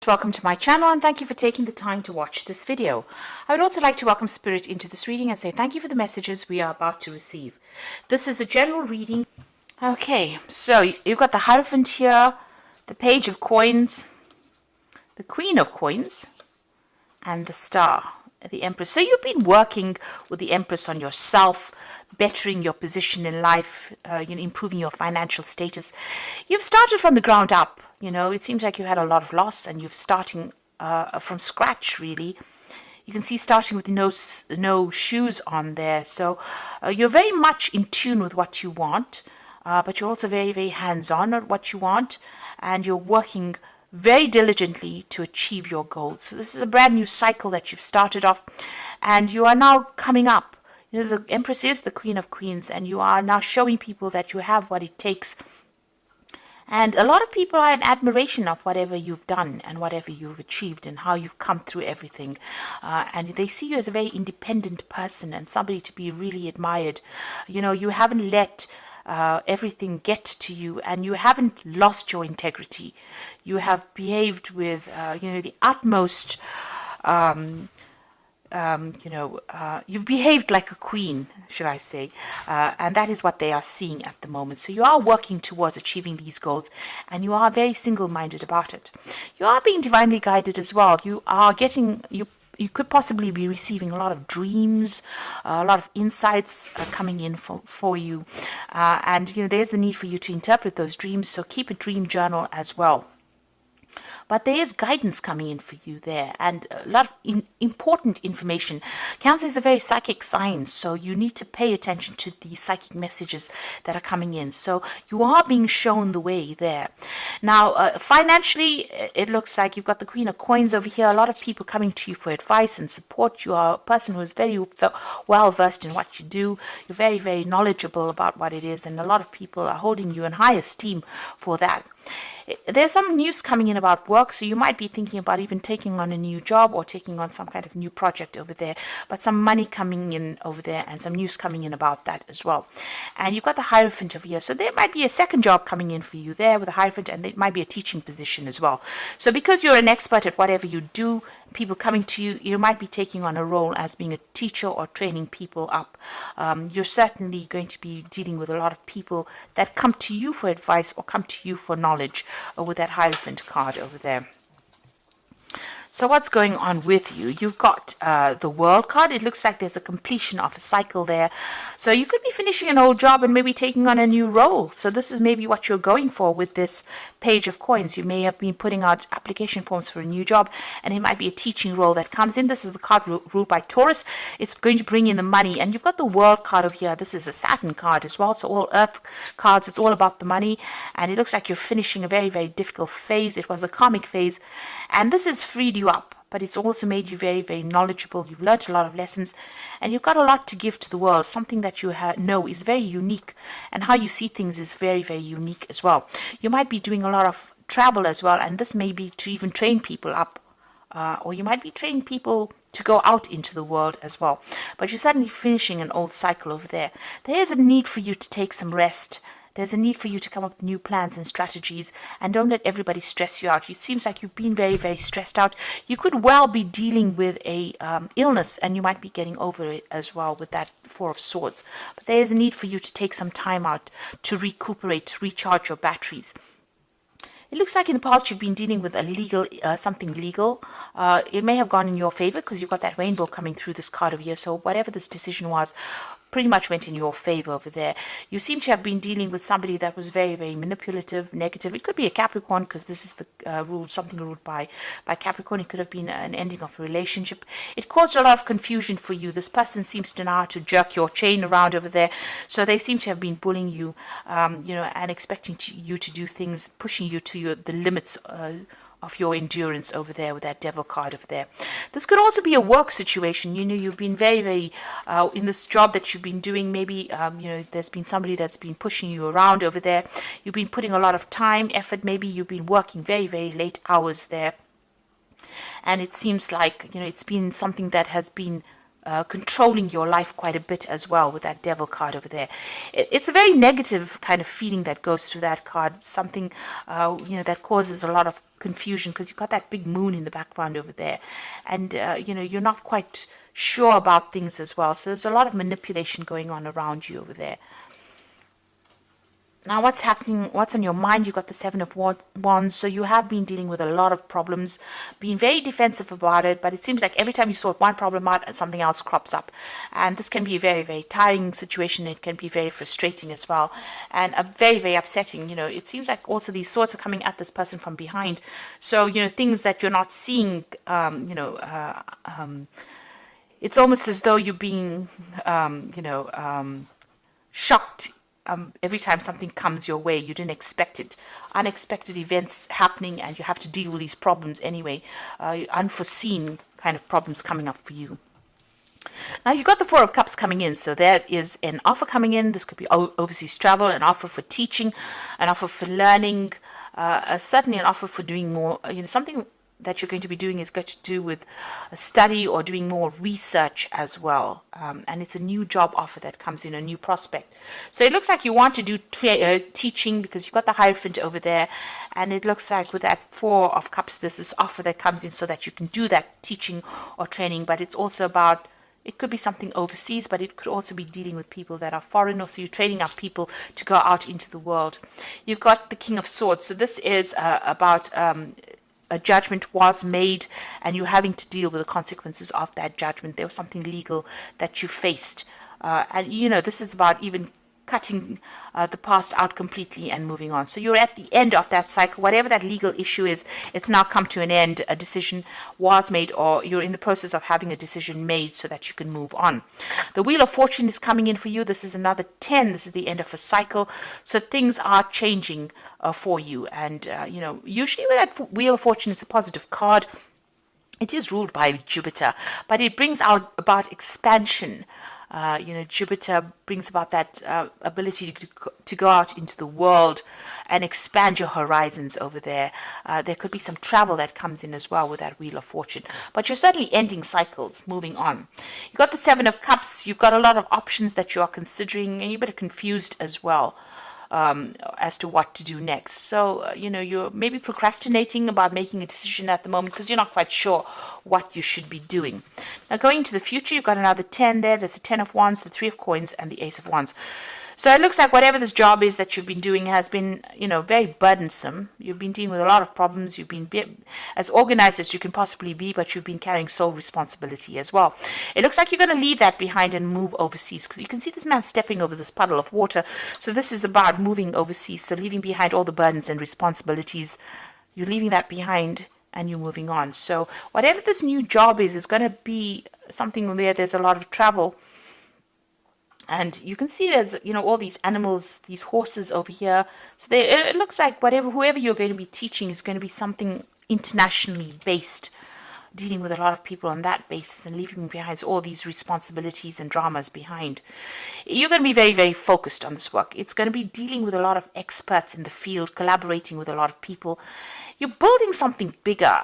Welcome to my channel and thank you for taking the time to watch this video. I would also like to welcome Spirit into this reading and say thank you for the messages we are about to receive. This is a general reading. Okay, so you've got the Hierophant here, the Page of Coins, the Queen of Coins, and the Star, the Empress. So you've been working with the Empress on yourself, bettering your position in life, improving your financial status. You've started from the ground up. It seems like you had a lot of loss and you're starting from scratch, really. You can see starting with no shoes on there. So you're very much in tune with what you want, but you're also very, very hands-on at what you want, and you're working very diligently to achieve your goals. So this is a brand new cycle that you've started off, and you are now coming up. The Empress is the Queen of Queens, and you are now showing people that you have what it takes. And a lot of people are in admiration of whatever you've done and whatever you've achieved and how you've come through everything. And they see you as a very independent person and somebody to be really admired. You haven't let everything get to you, and you haven't lost your integrity. You have behaved with, the utmost, you've behaved like a queen, should I say, and that is what they are seeing at the moment. So you are working towards achieving these goals, and you are very single-minded about it. You are being divinely guided as well. You are getting, you could possibly be receiving a lot of dreams, a lot of insights coming in for you, and there's the need for you to interpret those dreams, so keep a dream journal as well. But there is guidance coming in for you there, and a lot of important information. Cancer is a very psychic sign, so you need to pay attention to the psychic messages that are coming in. So you are being shown the way there. Now, financially, it looks like you've got the Queen of Coins over here. A lot of people coming to you for advice and support. You are a person who is very well versed in what you do. You're very, very knowledgeable about what it is, and a lot of people are holding you in high esteem for that. There's some news coming in about work, so you might be thinking about even taking on a new job or taking on some kind of new project over there, but some money coming in over there and some news coming in about that as well. And you've got the Hierophant over here, so there might be a second job coming in for you there with the Hierophant, and it might be a teaching position as well. So because you're an expert at whatever you do, people coming to you, you might be taking on a role as being a teacher or training people up. You're certainly going to be dealing with a lot of people that come to you for advice or come to you for knowledge with that Hierophant card over there. So what's going on with you? You've got the World card. It looks like there's a completion of a cycle there. So you could be finishing an old job and maybe taking on a new role. So this is maybe what you're going for with this Page of Coins. You may have been putting out application forms for a new job, and it might be a teaching role that comes in. This is the card ruled by Taurus. It's going to bring in the money. And you've got the World card over here. This is a Saturn card as well. So all Earth cards, it's all about the money. And it looks like you're finishing a very, very difficult phase. It was a karmic phase. And this has freed you up, but it's also made you very, very knowledgeable. You've learned a lot of lessons, and you've got a lot to give to the world. Something that you know is very unique, and how you see things is very, very unique as well. You might be doing a lot of travel as well, and this may be to even train people up, or you might be training people to go out into the world as well. But you're suddenly finishing an old cycle over there. There is a need for you to take some rest. There's a need for you to come up with new plans and strategies, and don't let everybody stress you out. It seems like you've been very, very stressed out. You could well be dealing with a illness, and you might be getting over it as well with that Four of Swords. But there is a need for you to take some time out to recuperate, recharge your batteries. It looks like in the past you've been dealing with a legal, something legal. It may have gone in your favor because you've got that rainbow coming through this card over here. So whatever this decision was, pretty much went in your favor over there. You seem to have been dealing with somebody that was very, very manipulative, negative. It could be a Capricorn, because this is the something ruled by Capricorn. It could have been an ending of a relationship. It caused a lot of confusion for you. This person seems to know how to jerk your chain around over there. So they seem to have been bullying you, and expecting you to do things, pushing you to the limits of your endurance over there with that Devil card over there. This could also be a work situation. You've been very, very in this job that you've been doing. Maybe there's been somebody that's been pushing you around over there. You've been putting a lot of time, effort. Maybe you've been working very, very late hours there, and it seems like it's been something that has been controlling your life quite a bit as well with that Devil card over there. It's a very negative kind of feeling that goes through that card. Something that causes a lot of confusion because you've got that big moon in the background over there. And, you're not quite sure about things as well. So there's a lot of manipulation going on around you over there. Now, what's happening, what's on your mind? You've got the Seven of Wands, so you have been dealing with a lot of problems, being very defensive about it, but it seems like every time you sort one problem out, something else crops up. And this can be a very, very tiring situation. It can be very frustrating as well, and very, very upsetting. It seems like also these swords are coming at this person from behind. So, things that you're not seeing, it's almost as though you're being, shocked every time something comes your way. You didn't expect it. Unexpected events happening, and you have to deal with these problems anyway. Unforeseen kind of problems coming up for you. Now, you've got the Four of Cups coming in, so there is an offer coming in. This could be overseas travel, an offer for teaching, an offer for learning, certainly an offer for doing more, something that you're going to be doing is going to do with a study or doing more research as well. And it's a new job offer that comes in, a new prospect. So it looks like you want to do teaching because you've got the Hierophant over there. And it looks like with that Four of Cups, there's this offer that comes in so that you can do that teaching or training. But it's also about, it could be something overseas, but it could also be dealing with people that are foreign, or so you're training up people to go out into the world. You've got the King of Swords. So this is about a judgment was made, and you're having to deal with the consequences of that judgment. There was something legal that you faced. And, this is about even cutting the past out completely and moving on. So you're at the end of that cycle. Whatever that legal issue is, it's now come to an end. A decision was made, or you're in the process of having a decision made so that you can move on. The Wheel of Fortune is coming in for you. This is another 10. This is the end of a cycle. So things are changing for you. And, usually with that Wheel of Fortune, it's a positive card. It is ruled by Jupiter, but it brings out about expansion. Jupiter brings about that ability to go out into the world and expand your horizons over there. There could be some travel that comes in as well with that Wheel of Fortune. But you're certainly ending cycles, moving on. You've got the Seven of Cups. You've got a lot of options that you are considering, and you're a bit confused as well as to what to do next. So, you're maybe procrastinating about making a decision at the moment because you're not quite sure what you should be doing. Now, going into the future, you've got another 10 there. There's the 10 of Wands, the 3 of Coins, and the Ace of Wands. So it looks like whatever this job is that you've been doing has been, very burdensome. You've been dealing with a lot of problems. You've been as organized as you can possibly be, but you've been carrying sole responsibility as well. It looks like you're going to leave that behind and move overseas, because you can see this man stepping over this puddle of water. So this is about moving overseas, so leaving behind all the burdens and responsibilities. You're leaving that behind and you're moving on. So whatever this new job is going to be something where there's a lot of travel. And you can see there's, all these animals, these horses over here. So it looks like whoever you're going to be teaching is going to be something internationally based, dealing with a lot of people on that basis and leaving behind all these responsibilities and dramas behind. You're going to be very, very focused on this work. It's going to be dealing with a lot of experts in the field, collaborating with a lot of people. You're building something bigger.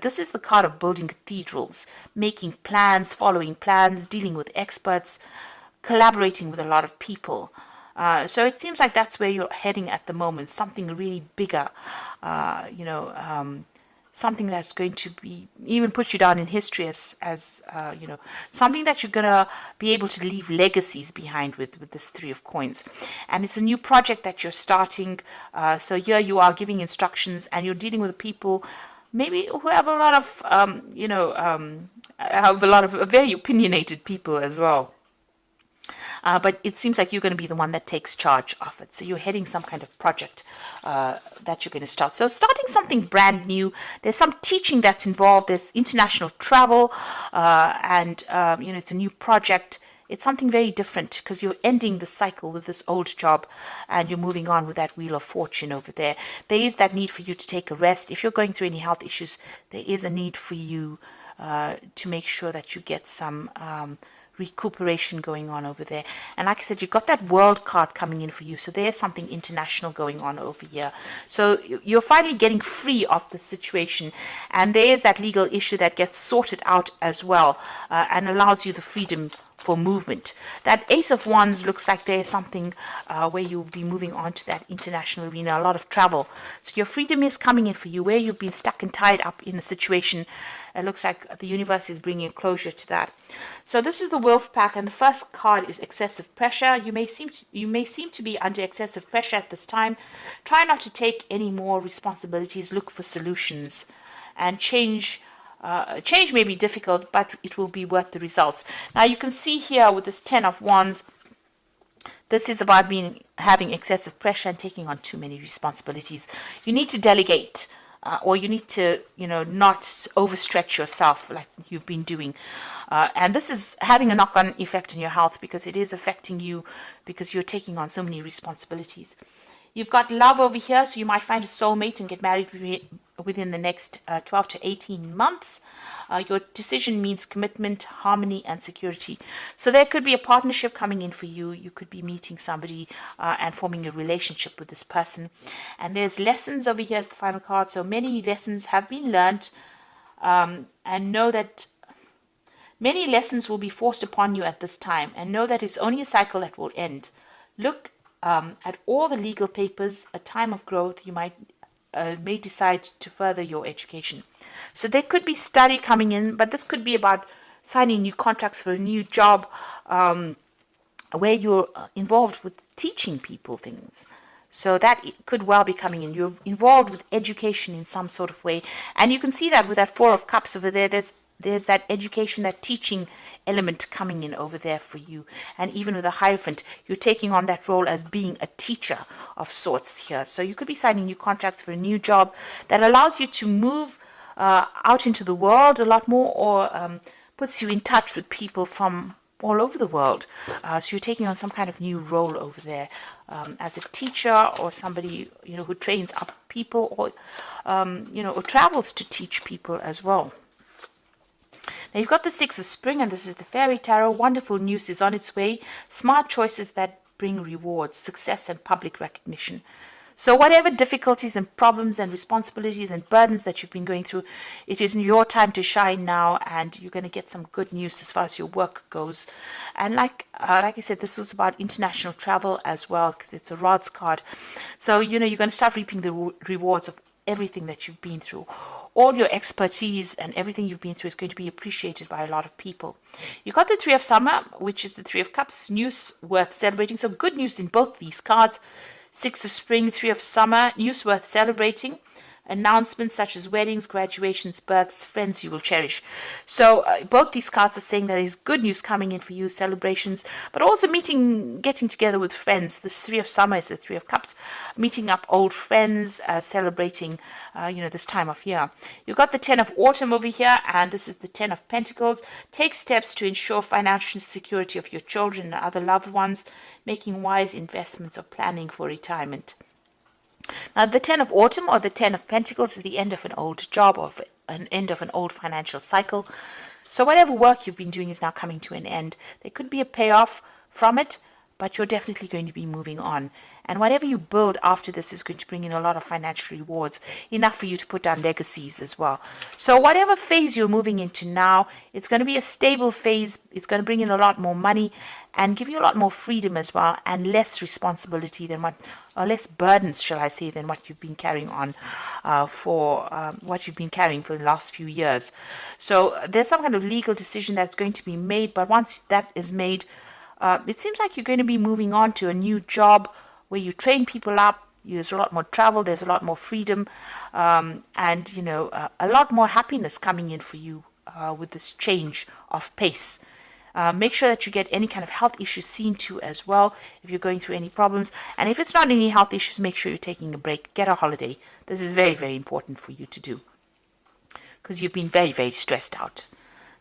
This is the card of building cathedrals, making plans, following plans, dealing with experts, collaborating with a lot of people. So it seems like that's where you're heading at the moment, something really bigger, something that's going to be even put you down in history as something that you're going to be able to leave legacies behind with this 3 of Coins. And it's a new project that you're starting. So here you are giving instructions, and you're dealing with people maybe who have a lot of, very opinionated people as well. But it seems like you're going to be the one that takes charge of it. So you're heading some kind of project that you're going to start. So starting something brand new. There's some teaching that's involved. There's international travel. And it's a new project. It's something very different because you're ending the cycle with this old job and you're moving on with that Wheel of Fortune over there. There is that need for you to take a rest. If you're going through any health issues, there is a need for you to make sure that you get some recuperation going on over there. And like I said, you've got that World card coming in for you, so there's something international going on over here. So you're finally getting free of the situation, and there's that legal issue that gets sorted out as well, and allows you the freedom for movement. That Ace of Wands looks like there's something where you'll be moving on to that international arena, a lot of travel. So your freedom is coming in for you. Where you've been stuck and tied up in a situation, it looks like the universe is bringing closure to that. So this is the Wolf Pack, and the first card is excessive pressure. You may seem to be under excessive pressure at this time. Try not to take any more responsibilities. Look for solutions, and change may be difficult, but it will be worth the results. Now you can see here with this 10 of Wands, this is about having excessive pressure and taking on too many responsibilities. You need to delegate, or you need to, not overstretch yourself like you've been doing. And this is having a knock-on effect on your health, because it is affecting you because you're taking on so many responsibilities. You've got love over here, so you might find a soulmate and get married within the next 12 to 18 months. Your decision means commitment, harmony, and security. So there could be a partnership coming in for you. You could be meeting somebody and forming a relationship with this person. And there's lessons over here as the final card. So many lessons have been learned, and know that many lessons will be forced upon you at this time, and know that it's only a cycle that will end. Look at all the legal papers. A time of growth. You may decide to further your education. So there could be study coming in, but this could be about signing new contracts for a new job, where you're involved with teaching people things. So that could well be coming in. You're involved with education in some sort of way. And you can see that with that Four of Cups over there. There's that education, that teaching element coming in over there for you. And even with the Hierophant, you're taking on that role as being a teacher of sorts here. So you could be signing new contracts for a new job that allows you to move out into the world a lot more, or puts you in touch with people from all over the world. So you're taking on some kind of new role over there, as a teacher, or somebody who trains up people, or or travels to teach people as well. Now you've got the Six of Spring, and this is the Fairy Tarot. Wonderful news is on its way. Smart choices that bring rewards, success, and public recognition. So whatever difficulties and problems and responsibilities and burdens that you've been going through, it is your time to shine now, and you're going to get some good news as far as your work goes. And like I said, this was about international travel as well, because it's a Rods card. So you're going to start reaping the rewards of everything that you've been through. All your expertise and everything you've been through is going to be appreciated by a lot of people. You got the Three of Summer, which is the Three of Cups, news worth celebrating. So good news in both these cards. Six of Spring, Three of Summer, news worth celebrating. Announcements such as weddings, graduations, births, friends you will cherish. So both these cards are saying that there's good news coming in for you, celebrations, but also getting together with friends. This Three of Summer is the Three of Cups, meeting up old friends, celebrating, this time of year. You've got the Ten of Autumn over here, and this is the Ten of Pentacles. Take steps to ensure financial security of your children and other loved ones, making wise investments or planning for retirement. Now, the Ten of Autumn, or the Ten of Pentacles, is the end of an old job, or an end of an old financial cycle. So whatever work you've been doing is now coming to an end. There could be a payoff from it, but you're definitely going to be moving on. And whatever you build after this is going to bring in a lot of financial rewards, enough for you to put down legacies as well. So whatever phase you're moving into now, it's going to be a stable phase. It's going to bring in a lot more money and give you a lot more freedom as well, and less responsibility than or less burdens, shall I say, than what you've been carrying on for the last few years. So there's some kind of legal decision that's going to be made, but once that is made, it seems like you're going to be moving on to a new job where you train people up. There's a lot more travel, there's a lot more freedom, and a lot more happiness coming in for you with this change of pace. Make sure that you get any kind of health issues seen to as well if you're going through any problems. And if it's not any health issues, make sure you're taking a break. Get a holiday. This is very, very important for you to do, because you've been very, very stressed out.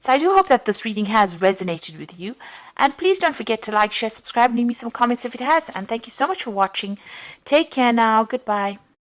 So I do hope that this reading has resonated with you. And please don't forget to like, share, subscribe, and leave me some comments if it has. And thank you so much for watching. Take care now. Goodbye.